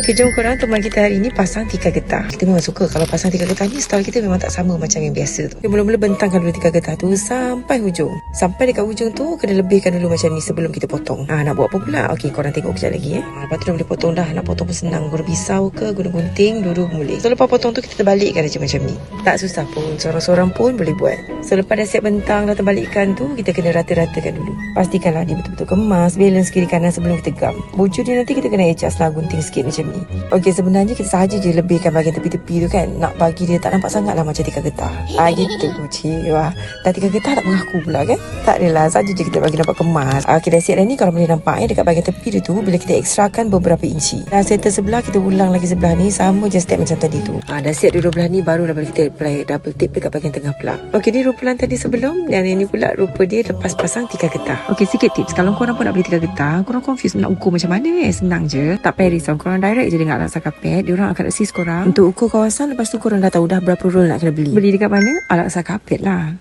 Okey, jom korang teman kita hari ni pasang tikar getah. Kita memang suka kalau pasang tikar getah ni, style kita memang tak sama macam yang biasa tu. Okay, mula-mula bentangkan dulu tikar getah tu sampai hujung. Sampai dekat hujung tu kena lebihkan dulu macam ni sebelum kita potong. Nak buat apa pula? Okey, korang tengok kejap lagi. Lepas tu dah boleh potong dah. Nak potong pun senang. Guna pisau ke, guna gunting, dulu boleh. So lepas potong tu kita terbalikkan aja macam ni. Tak susah pun, seorang-seorang pun boleh buat. So lepas dah siap bentang, dah terbalikkan tu, kita kena rata-ratakan dulu. Pastikanlah dia betul-betul kemas, balance kiri kanan sebelum kita gam. Bujur dia nanti kita kena adjust lah, gunting sikit macam ni. Okey, sebenarnya kita sahaja je lebihkan bahagian tepi-tepi tu kan. Nak bagi dia tak nampak sangat lah macam tikar getah. Gitu. Cik, wah. Dah tikar getah tak mengaku pula kan. Tak adalah, sahaja je kita bagi nampak kemas. Okey, dah siap dah ni. Kalau boleh nampak dekat bahagian tepi dia tu, bila kita ekstrakan beberapa inci. Dah settle sebelah, kita ulang lagi sebelah ni. Sama je step macam tadi tu. Dah siap dua belah ni, baru dah boleh kita apply double tape dekat bahagian tengah pula. Okey, ni rupalan tadi sebelum. Dan yang ni pula rupa dia lepas pasang tikar getah. Okey, sikit tips. Kalau korang pun nak beli tikar getah, korang confuse nak ukur macam mana senang je. Tak payah risau. Korang direct je dengan Al-Aqsa Carpet. Diorang akan assist korang untuk ukur kawasan. Lepas tu korang dah tahu dah berapa roll nak kena beli. Beli dekat mana? Al-Aqsa Carpet lah.